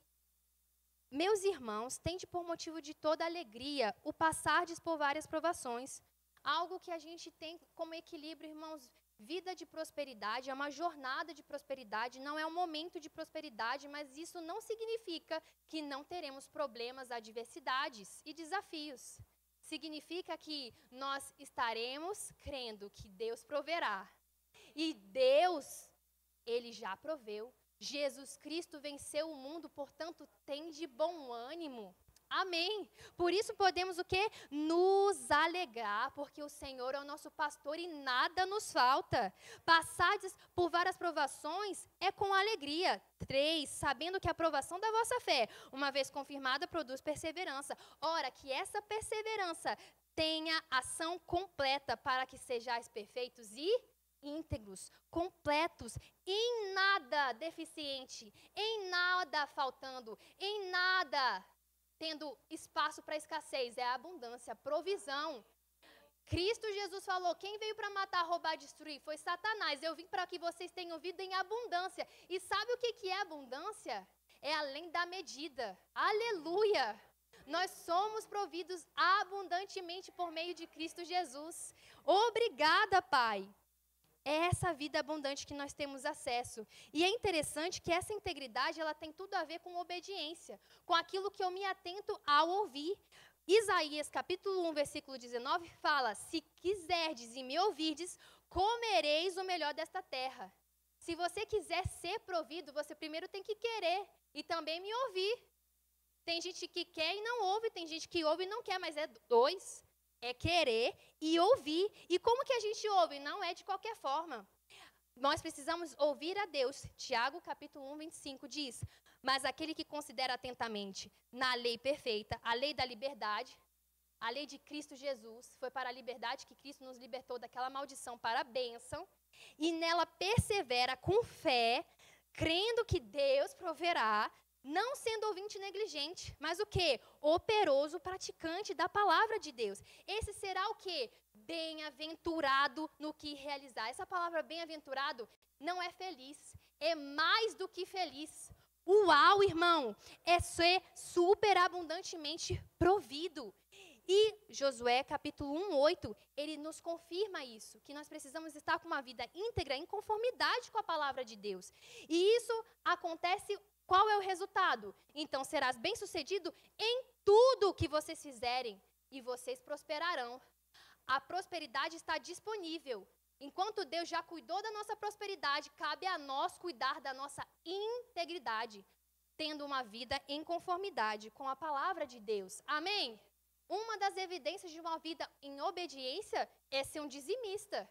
meus irmãos, tende por motivo de toda alegria o passardes por várias provações. Algo que a gente tem como equilíbrio, irmãos, vida de prosperidade, é uma jornada de prosperidade, não é um momento de prosperidade, mas isso não significa que não teremos problemas, adversidades e desafios. Significa que nós estaremos crendo que Deus proverá. E Deus, Ele já proveu. Jesus Cristo venceu o mundo, portanto, tem de bom ânimo. Amém. Por isso podemos o quê? Nos alegrar, porque o Senhor é o nosso pastor e nada nos falta. Passardes por várias provações é com alegria. 3, sabendo que a provação da vossa fé, uma vez confirmada, produz perseverança. Ora, que essa perseverança tenha ação completa para que sejais perfeitos e íntegros, completos, em nada deficiente, em nada faltando, em nada tendo espaço para escassez, é a abundância, provisão. Cristo Jesus falou, quem veio para matar, roubar, destruir foi Satanás, eu vim para que vocês tenham vida em abundância. E sabe o que é abundância? É além da medida, aleluia! Nós somos providos abundantemente por meio de Cristo Jesus. Obrigada, Pai! É essa vida abundante que nós temos acesso. E é interessante que essa integridade, ela tem tudo a ver com obediência, com aquilo que eu me atento ao ouvir. Isaías, capítulo 1, versículo 19, fala, se quiserdes e me ouvirdes, comereis o melhor desta terra. Se você quiser ser provido, você primeiro tem que querer e também me ouvir. Tem gente que quer e não ouve, tem gente que ouve e não quer, mas é dois. É querer e ouvir. E como que a gente ouve? Não é de qualquer forma. Nós precisamos ouvir a Deus. Tiago, capítulo 1, 25, diz, mas aquele que considera atentamente na lei perfeita, a lei da liberdade, a lei de Cristo Jesus, foi para a liberdade que Cristo nos libertou daquela maldição para a bênção, e nela persevera com fé, crendo que Deus proverá, não sendo ouvinte negligente, mas o quê? Operoso praticante da palavra de Deus. Esse será o quê? Bem-aventurado no que realizar. Essa palavra bem-aventurado não é feliz, é mais do que feliz. Uau, irmão! É ser superabundantemente provido. E Josué, capítulo 1, 8, ele nos confirma isso, que nós precisamos estar com uma vida íntegra, em conformidade com a palavra de Deus. E isso acontece. Qual é o resultado? Então serás bem-sucedido em tudo que vocês fizerem e vocês prosperarão. A prosperidade está disponível. Enquanto Deus já cuidou da nossa prosperidade, cabe a nós cuidar da nossa integridade, tendo uma vida em conformidade com a palavra de Deus. Amém? Uma das evidências de uma vida em obediência é ser um dizimista.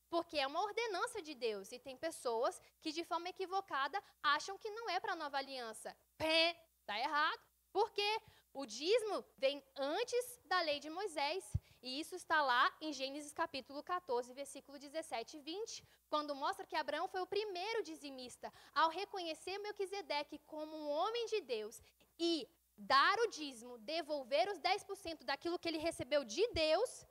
Porque é uma ordenança de Deus. E tem pessoas que, de forma equivocada, acham que não é para a nova aliança. Está errado. Por quê? O dízimo vem antes da lei de Moisés. E isso está lá em Gênesis capítulo 14, versículo 17 e 20. Quando mostra que Abraão foi o primeiro dizimista. Ao reconhecer Melquisedeque como um homem de Deus e dar o dízimo, devolver os 10% daquilo que ele recebeu de Deus,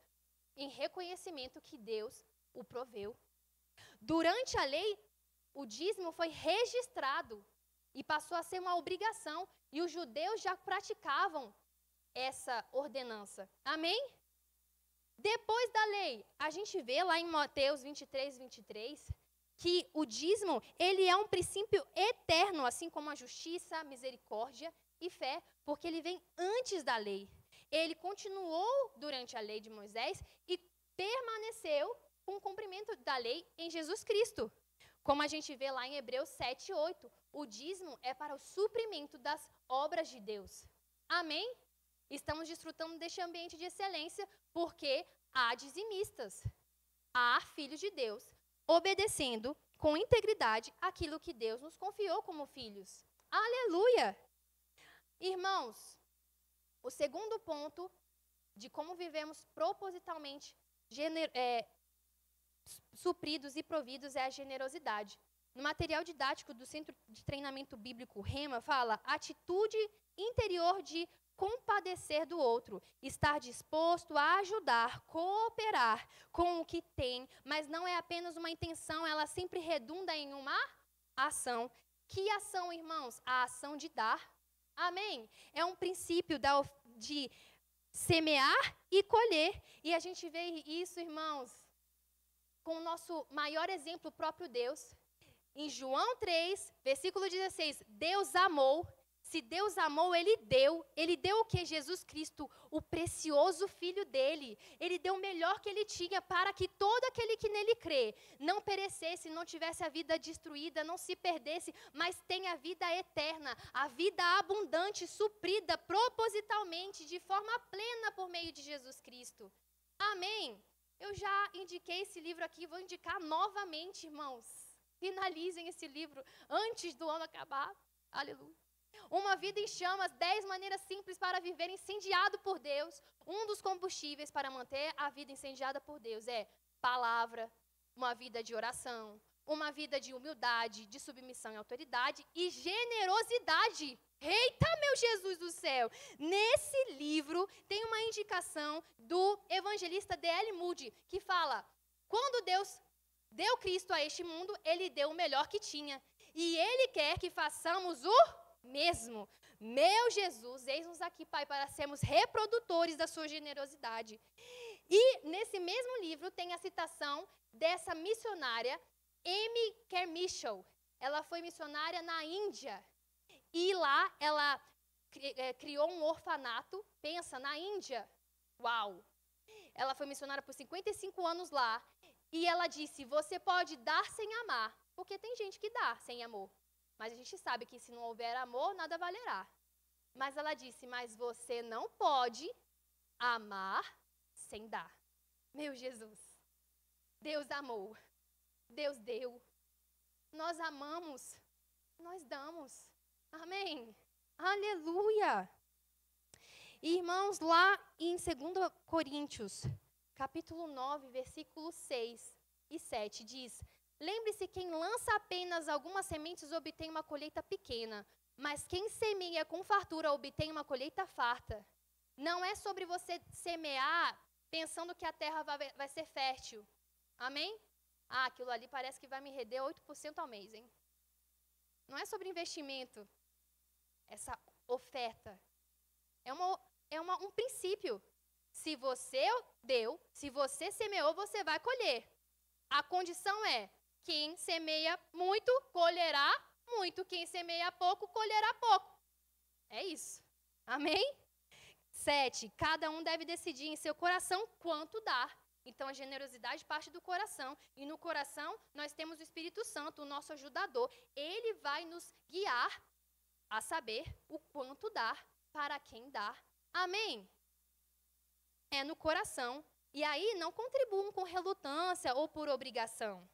em reconhecimento que Deus o proveu. Durante a lei, o dízimo foi registrado e passou a ser uma obrigação. E os judeus já praticavam essa ordenança. Amém? Depois da lei, a gente vê lá em Mateus 23, 23, que o dízimo, ele é um princípio eterno, assim como a justiça, a misericórdia e fé, porque ele vem antes da lei. Ele continuou durante a lei de Moisés e permaneceu com o cumprimento da lei em Jesus Cristo. Como a gente vê lá em Hebreus 7, 8, o dízimo é para o suprimento das obras de Deus. Amém? Estamos desfrutando deste ambiente de excelência porque há dizimistas, há filhos de Deus, obedecendo com integridade aquilo que Deus nos confiou como filhos. Aleluia! Irmãos, O segundo ponto de como vivemos propositalmente supridos e providos é a generosidade. No material didático do Centro de Treinamento Bíblico Rema, fala atitude interior de compadecer do outro, estar disposto a ajudar, cooperar com o que tem, mas não é apenas uma intenção, ela sempre redunda em uma ação. Que ação, irmãos? A ação de dar. Amém? É um princípio de semear e colher. E a gente vê isso, irmãos, com o nosso maior exemplo, o próprio Deus. Em João 3, versículo 16, Deus amou. Se Deus amou, Ele deu. Ele deu o que? Jesus Cristo, o precioso Filho dele. Ele deu o melhor que Ele tinha para que todo aquele que nele crê não perecesse, não tivesse a vida destruída, não se perdesse, mas tenha a vida eterna, a vida abundante, suprida propositalmente, de forma plena por meio de Jesus Cristo. Amém? Eu já indiquei esse livro aqui, vou indicar novamente, irmãos. Finalizem esse livro antes do ano acabar. Aleluia. Uma vida em chamas, 10 maneiras simples para viver incendiado por Deus. Um dos combustíveis para manter a vida incendiada por Deus é palavra, uma vida de oração, uma vida de humildade, de submissão e autoridade e generosidade. Eita, meu Jesus do céu! Nesse livro tem uma indicação do evangelista D.L. Moody, que fala, quando Deus deu Cristo a este mundo, Ele deu o melhor que tinha. E Ele quer que façamos o mesmo. Meu Jesus, eis-nos aqui, Pai, para sermos reprodutores da sua generosidade. E nesse mesmo livro tem a citação dessa missionária, Amy Carmichael. Ela foi missionária na Índia. E lá ela criou um orfanato. Pensa, na Índia. Uau! Ela foi missionária por 55 anos lá. E ela disse, você pode dar sem amar. Porque tem gente que dá sem amor. Mas a gente sabe que se não houver amor, nada valerá. Mas ela disse, mas você não pode amar sem dar. Meu Jesus, Deus amou, Deus deu. Nós amamos, nós damos. Amém? Aleluia! Irmãos, lá em 2 Coríntios, capítulo 9, versículos 6 e 7, diz... Lembre-se, quem lança apenas algumas sementes obtém uma colheita pequena, mas quem semeia com fartura obtém uma colheita farta. Não é sobre você semear pensando que a terra vai ser fértil. Amém? Ah, aquilo ali parece que vai me render 8% ao mês, hein? Não é sobre investimento, essa oferta. É um princípio. Se você deu, se você semeou, você vai colher. A condição é, quem semeia muito, colherá muito. Quem semeia pouco, colherá pouco. É isso. Amém? 7. Cada um deve decidir em seu coração quanto dar. Então, a generosidade parte do coração. E no coração, nós temos o Espírito Santo, o nosso ajudador. Ele vai nos guiar a saber o quanto dar para quem dar. Amém? É no coração. E aí, não contribuam com relutância ou por obrigação.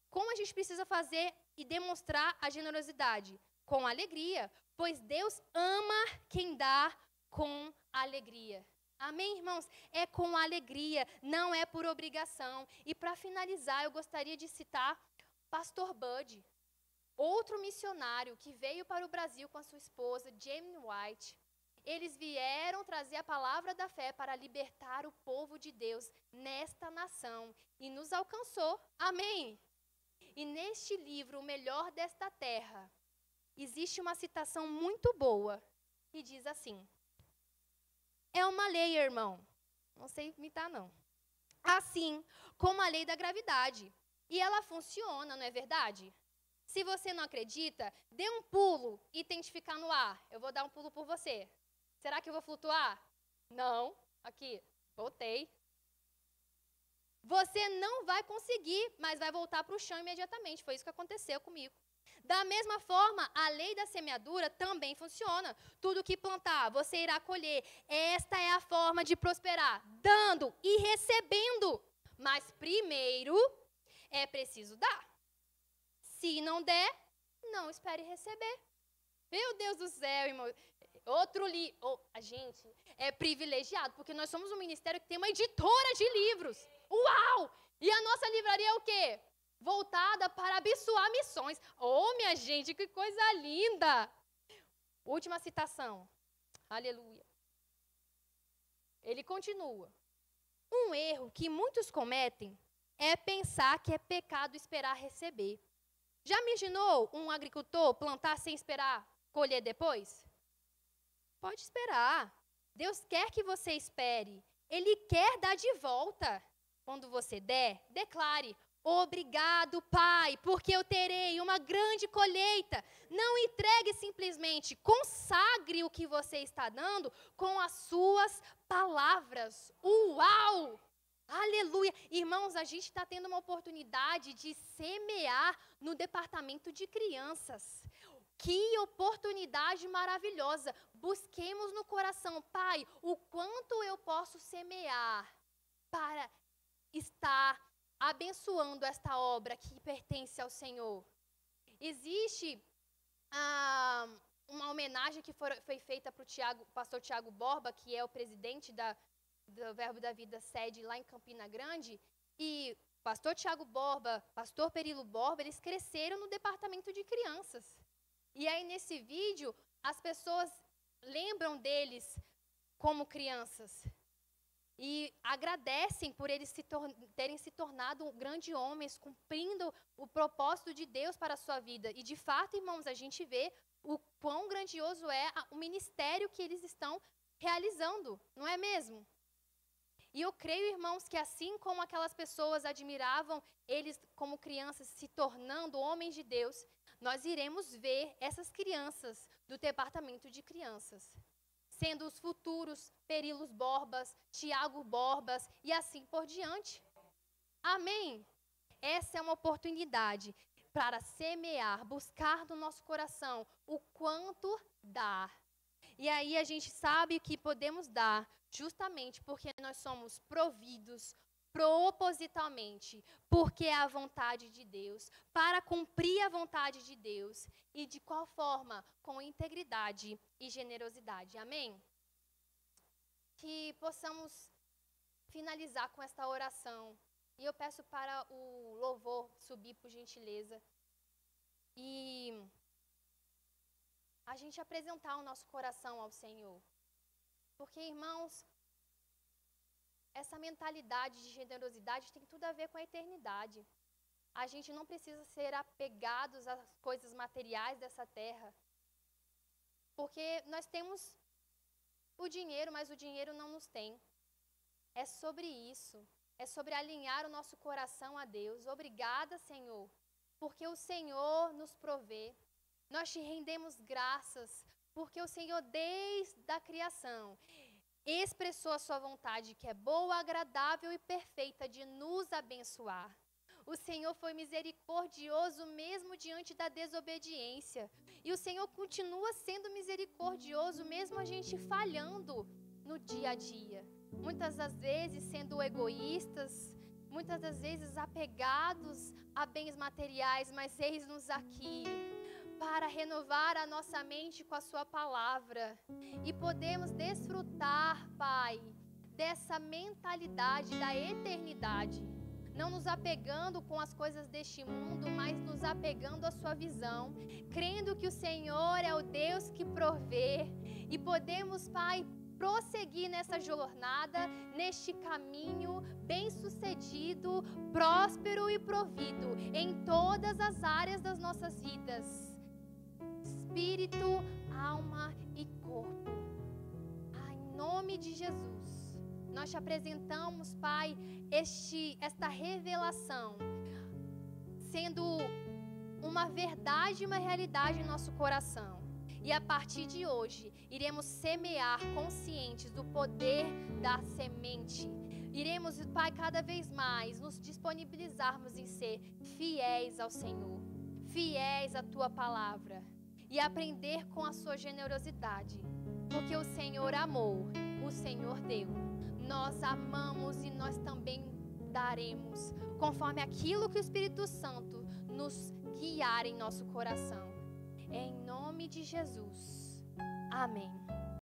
Como a gente precisa fazer e demonstrar a generosidade? Com alegria, pois Deus ama quem dá com alegria. Amém, irmãos? É com alegria, não é por obrigação. E para finalizar, eu gostaria de citar Pastor Bud, outro missionário que veio para o Brasil com a sua esposa, Jamie White. Eles vieram trazer a palavra da fé para libertar o povo de Deus nesta nação. E nos alcançou. Amém? E neste livro, O Melhor desta Terra, existe uma citação muito boa, que diz assim. É uma lei, irmão. Não sei imitar, não. Assim como a lei da gravidade. E ela funciona, não é verdade? Se você não acredita, dê um pulo e tente ficar no ar. Eu vou dar um pulo por você. Será que eu vou flutuar? Não. Aqui, voltei. Você não vai conseguir, mas vai voltar para o chão imediatamente. Foi isso que aconteceu comigo. Da mesma forma, a lei da semeadura também funciona. Tudo que plantar, você irá colher. Esta é a forma de prosperar, dando e recebendo. Mas primeiro, é preciso dar. Se não der, não espere receber. Meu Deus do céu, irmão. Outro livro. A gente é privilegiado, porque nós somos um ministério que tem uma editora de livros. Uau! E a nossa livraria é o quê? Voltada para abençoar missões. Oh, minha gente, que coisa linda! Última citação. Aleluia. Ele continua. Um erro que muitos cometem é pensar que é pecado esperar receber. Já imaginou um agricultor plantar sem esperar colher depois? Pode esperar. Deus quer que você espere. Ele quer dar de volta. Quando você der, declare: obrigado, Pai, porque eu terei uma grande colheita. Não entregue simplesmente, consagre o que você está dando com as suas palavras. Uau! Aleluia! Irmãos, a gente está tendo uma oportunidade de semear no departamento de crianças. Que oportunidade maravilhosa! Busquemos no coração, Pai, o quanto eu posso semear para estar abençoando esta obra que pertence ao Senhor. Existe uma homenagem que foi feita para o pastor Tiago Borba, que é o presidente do Verbo da Vida sede lá em Campina Grande, e pastor Tiago Borba, pastor Perilo Borba, eles cresceram no departamento de crianças. E aí, nesse vídeo, as pessoas lembram deles como crianças. E agradecem por eles terem se tornado grandes homens, cumprindo o propósito de Deus para a sua vida. E, de fato, irmãos, a gente vê o quão grandioso é o ministério que eles estão realizando, não é mesmo? E eu creio, irmãos, que assim como aquelas pessoas admiravam eles como crianças se tornando homens de Deus, nós iremos ver essas crianças do departamento de crianças, sendo os futuros Perilos Borbas, Tiago Borbas e assim por diante. Amém? Essa é uma oportunidade para semear, buscar no nosso coração o quanto dar. E aí a gente sabe que podemos dar justamente porque nós somos providos propositalmente, porque é a vontade de Deus, para cumprir a vontade de Deus. E de qual forma? Com integridade e generosidade. Amém? Que possamos finalizar com esta oração. E eu peço para o louvor subir, por gentileza. E a gente apresentar o nosso coração ao Senhor. Porque, irmãos, essa mentalidade de generosidade tem tudo a ver com a eternidade. A gente não precisa ser apegados às coisas materiais dessa terra. Porque nós temos o dinheiro, mas o dinheiro não nos tem. É sobre isso. É sobre alinhar o nosso coração a Deus. Obrigada, Senhor, porque o Senhor nos provê. Nós te rendemos graças, porque o Senhor, desde a criação, expressou a sua vontade, que é boa, agradável e perfeita, de nos abençoar. O Senhor foi misericordioso mesmo diante da desobediência. E o Senhor continua sendo misericordioso mesmo a gente falhando no dia a dia. Muitas das vezes sendo egoístas, muitas das vezes apegados a bens materiais, mas eis-nos aqui para renovar a nossa mente com a sua palavra. E podemos desfrutar, Pai, dessa mentalidade da eternidade. Não nos apegando com as coisas deste mundo, mas nos apegando à sua visão. Crendo que o Senhor é o Deus que provê. E podemos, Pai, prosseguir nessa jornada, neste caminho bem-sucedido, próspero e provido em todas as áreas das nossas vidas. Espírito, alma e corpo. Em nome de Jesus, nós te apresentamos, Pai, esta revelação, sendo uma verdade e uma realidade em nosso coração. E a partir de hoje, iremos semear conscientes do poder da semente. Iremos, Pai, cada vez mais nos disponibilizarmos em ser fiéis ao Senhor, fiéis à Tua palavra e aprender com a Sua generosidade. Porque o Senhor amou, o Senhor deu. Nós amamos e nós também daremos, conforme aquilo que o Espírito Santo nos guiar em nosso coração. em nome de Jesus. Amém.